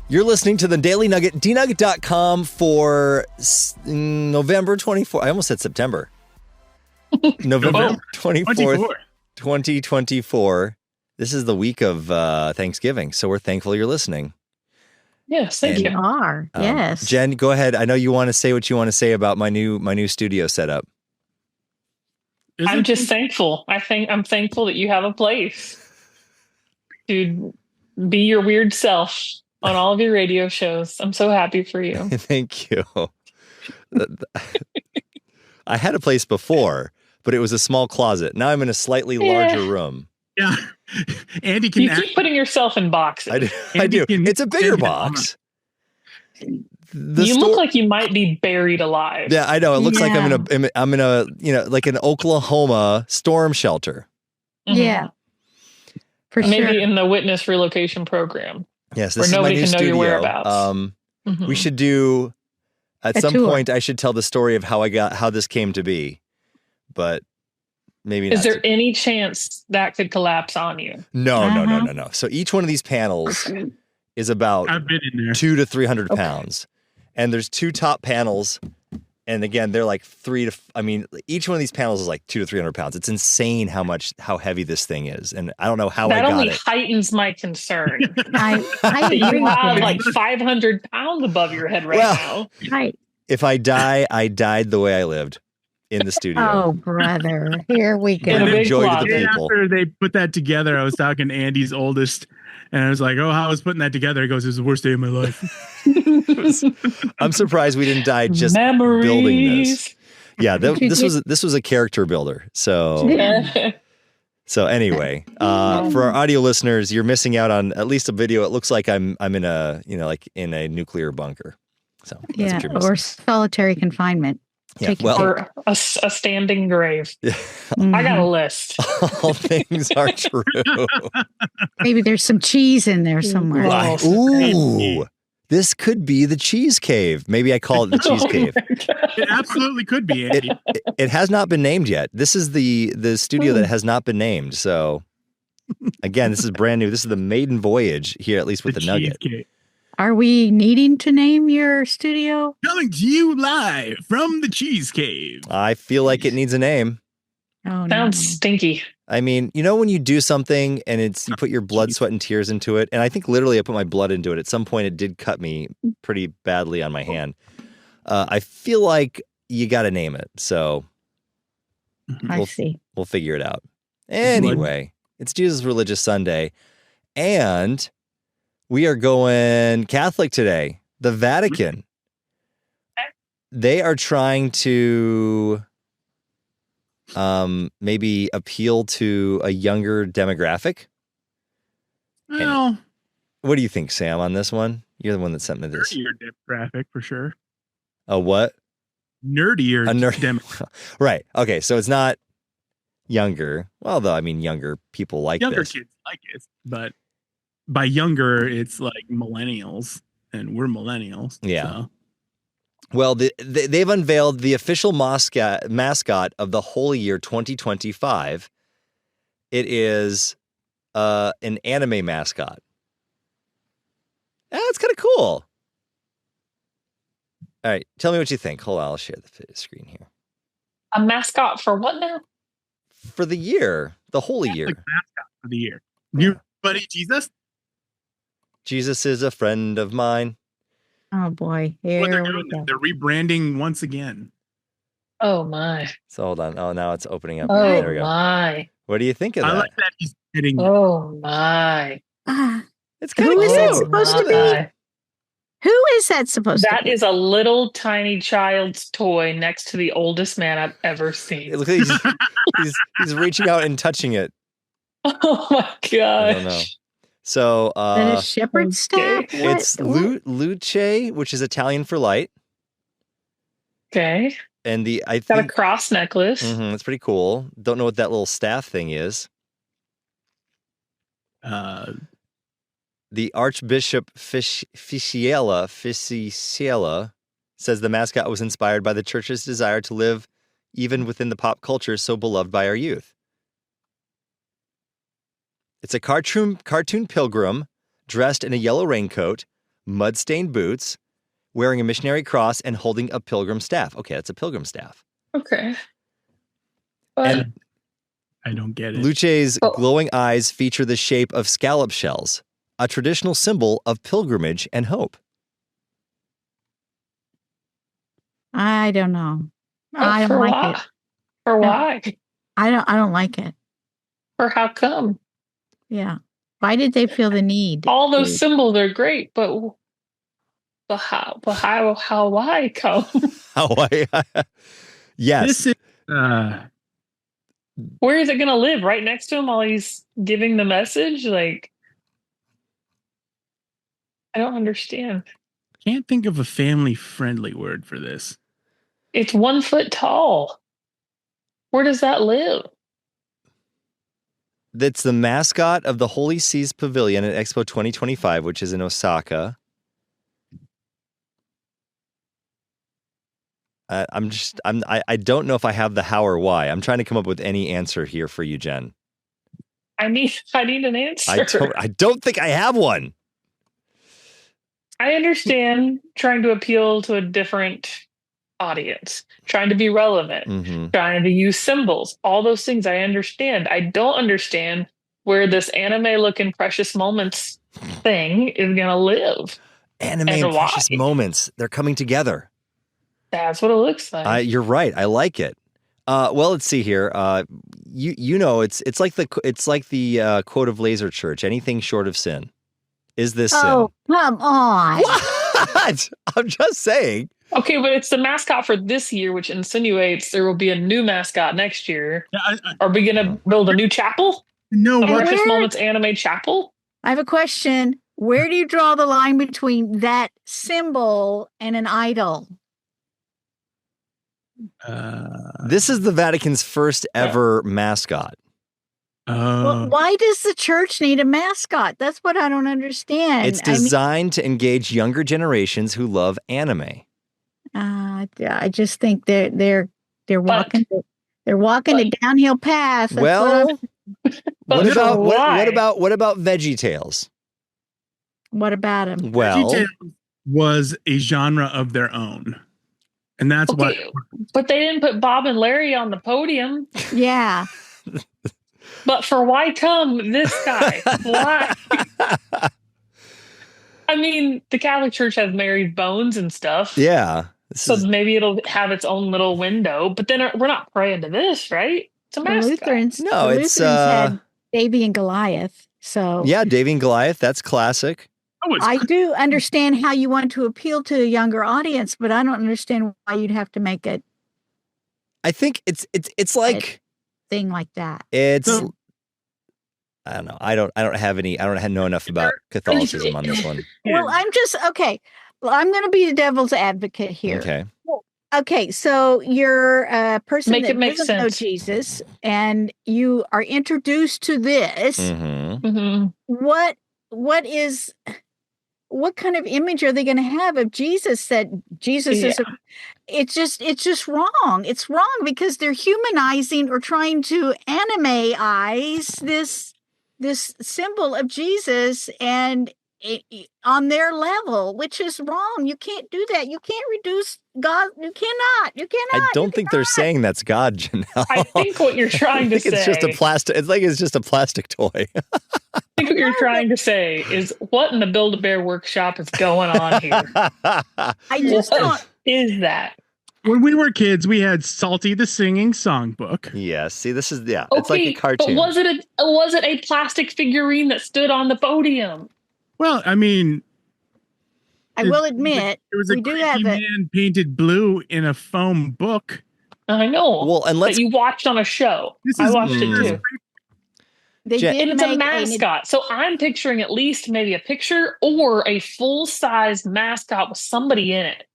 You're listening to the Daily Nugget, dnugget.com for November 24th. I almost said September. November 24th, 2024. This is the week of Thanksgiving, so we're thankful you're listening. Yes, thank you. Yes. Jen, go ahead. I know you want to say what you want to say about my new studio setup. I'm just thankful. I'm thankful that you have a place to be your weird self on all of your radio shows. I'm so happy for you. Thank you. I had a place before, but it was a small closet. Now I'm in a slightly larger room. Yeah. Andy can. You keep putting yourself in boxes. I do. It's a bigger box. You look like you might be buried alive. Yeah, I know. It looks like I'm in a like an Oklahoma storm shelter. Mm-hmm. Yeah. For sure. Maybe in the witness relocation program. Yes, where nobody can know your whereabouts. We should do at some point. I should tell the story of how this came to be, but maybe not. Is there any chance that could collapse on you? No. So each one of these panels is about 200 to 300 pounds, and there's two top panels. And again, they're like each one of these panels is like 200 to 300 pounds. It's insane how heavy this thing is. And I don't know how I got it. That only heightens my concern. I you have like 500 pounds above your head now. Right. If I die, I died the way I lived in the studio. Oh, brother. Here we go. And enjoy to the people. After they put that together, I was talking to Andy's oldest, and I was like, "Oh, how I was putting that together?" He goes, "It was the worst day of my life." I'm surprised we didn't die just building this. Yeah, this was a character builder. So anyway, for our audio listeners, you're missing out on at least a video. It looks like I'm in a in a nuclear bunker. So that's what you're missing. Or solitary confinement. Yeah, or a standing grave. I got a list. All things are true. Maybe there's some cheese in there somewhere. Ooh, this could be the cheese cave. Maybe I call it the cheese cave. It absolutely could be, Andy. It has not been named yet. This is the studio that has not been named. So again, this is brand new. This is the maiden voyage here, at least with the Nugget. Cave. Are we needing to name your studio? Coming to you live from the Cheese Cave. I feel like it needs a name. Oh, sounds stinky. I mean, when you do something and you put your blood, sweat, and tears into it, and I think literally I put my blood into it. At some point, it did cut me pretty badly on my hand. I feel like you got to name it. So we'll figure it out. Anyway, it's Jesus Religious Sunday, and we are going Catholic today. The Vatican. They are trying to maybe appeal to a younger demographic. Well, what do you think, Sam, on this one? You're the one that sent me this. Nerdier demographic for sure. A what? Nerdier demographic. Right. Okay. So it's not younger. Well, though, I mean, younger people like younger this. Kids like it, but by younger, it's like millennials, and we're millennials. Yeah. So. Well, they've unveiled the official mascot of the Holy Year 2025. It is an anime mascot. That's kind of cool. All right, tell me what you think. Hold on, I'll share the screen here. A mascot for what now? For the year, the Holy Year. Mascot for the year. New buddy Jesus. Jesus is a friend of mine. Oh boy, what they're doing, they're rebranding once again. Oh my! So hold on. Oh, now it's opening up. Oh there we go. My! What do you think of that? I like that he's getting. Oh my! It's kind of Who cute. is that supposed to be? Who is that supposed to be? That is a little tiny child's toy next to the oldest man I've ever seen. Look, he's reaching out and touching it. Oh my gosh! I don't know. So a shepherd's staff? It's luce, which is Italian for light. Okay. And I think got a cross necklace. It's pretty cool. Don't know what that little staff thing is. The Archbishop Ficciella says the mascot was inspired by the church's desire to live even within the pop culture so beloved by our youth. It's a cartoon pilgrim dressed in a yellow raincoat, mud-stained boots, wearing a missionary cross, and holding a pilgrim staff. Okay, that's a pilgrim staff. Okay. And I don't get it. Luce's glowing eyes feature the shape of scallop shells, a traditional symbol of pilgrimage and hope. I don't know. I don't like it. For why? I don't like it. Or how come? Yeah. Why did they feel the need? All those symbols are great, but how? Why come? Yes. This is, where is it going to live? Right next to him while he's giving the message? Like, I don't understand. Can't think of a family-friendly word for this. It's 1 foot tall. Where does that live? That's the mascot of the Holy Seas Pavilion at Expo 2025, which is in Osaka. I don't know if I have the how or why. I'm trying to come up with any answer here for you, Jen. I need an answer. I don't think I have one. I understand trying to appeal to a different audience, trying to be relevant, trying to use symbols, all those things I understand. I don't understand where this anime looking precious moments thing is going to live. Anime and precious moments. They're coming together. That's what it looks like. You're right. I like it. Well, let's see here. You know, it's like the quote of Laser Church. Anything short of sin is this sin. Oh, come on. What? I'm just saying. Okay, but it's the mascot for this year, which insinuates there will be a new mascot next year. Are we going to build a new chapel? No, a Precious Moments anime chapel? I have a question. Where do you draw the line between that symbol and an idol? This is the Vatican's first ever mascot. Well, why does the church need a mascot? That's what I don't understand. It's designed to engage younger generations who love anime. I just think they're walking a downhill path. That's what about VeggieTales? What about them? Well, VeggieTales was a genre of their own. And that's what. But they didn't put Bob and Larry on the podium. Yeah. But for why come this guy? Why? I mean, the Catholic Church has Mary's bones and stuff. Yeah. Maybe it'll have its own little window. But then we're not praying to this, right? It's a mascot. Lutherans had Davy and Goliath. So yeah, Davy and Goliath. That's classic. I do understand how you want to appeal to a younger audience, but I don't understand why you'd have to make it. I think it's like thing like that. I don't know. I don't know enough about Catholicism on this one. Well, I'm just okay. Well, I'm going to be the devil's advocate here. Okay. Okay, so you're a person that doesn't know sense. Jesus, and you are introduced to this. What kind of image are they going to have of Jesus? That Jesus is it's just wrong. It's wrong because they're humanizing or trying to anime-ize this symbol of Jesus and on their level, which is wrong. You can't do that. You can't reduce God. You cannot. I don't think they're saying that's God, Janelle. I think what you're trying to say. It's just a plastic. It's like it's just a plastic toy. I think what you're trying to say is what in the Build-A-Bear workshop is going on here. I just don't. Is that? When we were kids, we had Salty the Singing Songbook. Yes. See, this is Okay, it's like a cartoon. But was it a plastic figurine that stood on the podium? Well, I mean, I will admit, there was a creepy man painted blue in a foam book. I know. Well, and that you watched on a show. I watched it too. It's a mascot. So I'm picturing at least maybe a picture or a full-size mascot with somebody in it.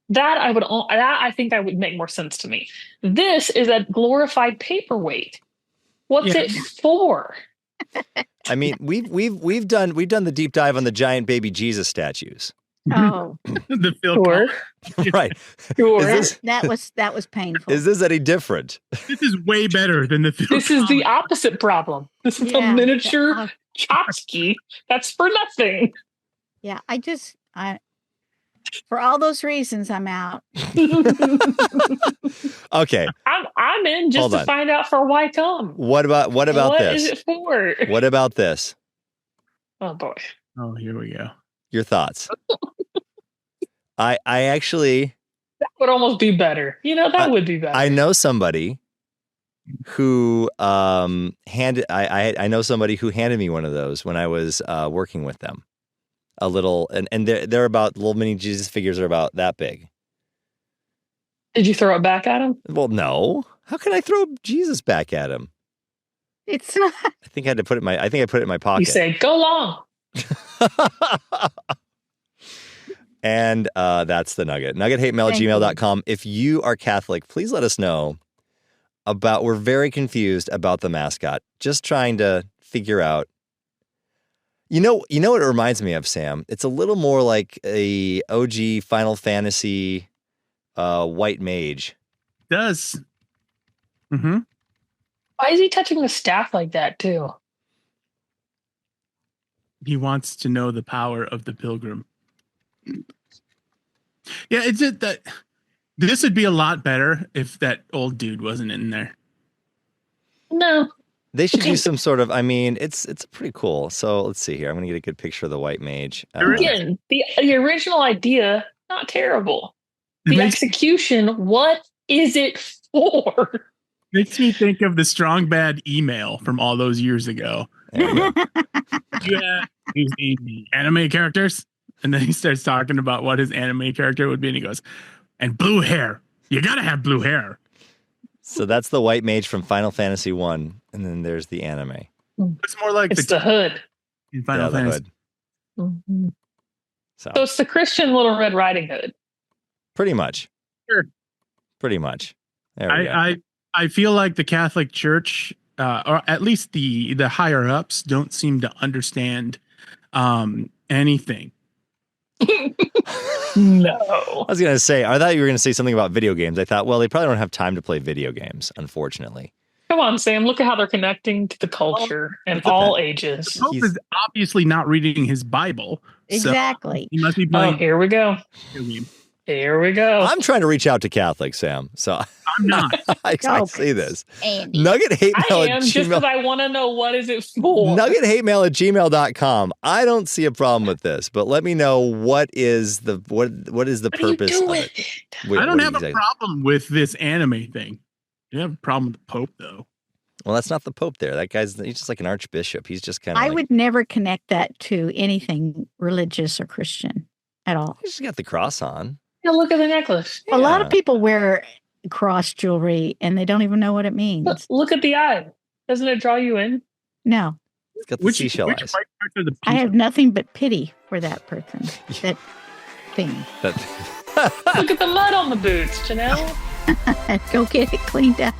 That I think that would make more sense to me. This is a glorified paperweight. What's it for? I mean, we've done the deep dive on the giant baby Jesus statues. Oh, the Phil right. Sure. That was painful. Is this any different? This is way better than the Phil. This is the opposite problem. This is a miniature chopski. That's for nothing. Yeah, I just For all those reasons, I'm out. Okay. I'm in just to find out for why come. What about this? What is it for? What about this? Oh boy. Oh, here we go. Your thoughts. I actually, that would almost be better. That would be better. I know somebody who I know somebody who handed me one of those when I was working with them. A little, and they're about, little mini Jesus figures are about that big. Did you throw it back at him? Well, no. How can I throw Jesus back at him? It's not. I think I put it in my pocket. You say, go long. And that's the Nugget. NuggetHateMail@gmail.com. If you are Catholic, please let us know we're very confused about the mascot. Just trying to figure out. You know what it reminds me of, Sam? It's a little more like a OG Final Fantasy white mage. It does. Mm-hmm. Why is he touching the staff like that, too? He wants to know the power of the pilgrim. Yeah, it's just that this would be a lot better if that old dude wasn't in there. No. They should do some sort of, it's pretty cool. So let's see here. I'm going to get a good picture of the white mage. Again, the original idea, not terrible. The execution, what is it for? Makes me think of the Strong Bad email from all those years ago. Yeah. The anime characters. And then he starts talking about what his anime character would be. And he goes, and blue hair. You got to have blue hair. So that's the white mage from Final Fantasy 1. And then there's the anime. It's more like the hood. In Final Fantasy. Hood. Mm-hmm. So it's the Christian Little Red Riding Hood. Pretty much. Sure. Pretty much. There we go. I feel like the Catholic Church, or at least the higher ups, don't seem to understand anything. No. I was going to say, I thought you were going to say something about video games. I thought, well, they probably don't have time to play video games, unfortunately. Come on, Sam. Look at how they're connecting to the culture and all ages. The Pope is obviously not reading his Bible. Exactly. So he must be playing. Oh, here we go. Here we go. I'm trying to reach out to Catholics, Sam. So I'm not. I see this. Andy. NuggetHateMail@gmail. I am just because I want to know what is it for. NuggetHateMail@gmail.com. I don't see a problem with this, but let me know what is the purpose of it. I don't have a problem with this anime thing. You have a problem with the Pope, though. Well, that's not the Pope there. That he's just like an archbishop. He's just kind of. I would never connect that to anything religious or Christian at all. He's just got the cross on. Yeah, look at the necklace. A lot of people wear cross jewelry and they don't even know what it means. Look at the eye. Doesn't it draw you in? No. It's got the seashell eyes. I have nothing but pity for that person. That thing. Look at the mud on the boots, Janelle. Go get it cleaned up.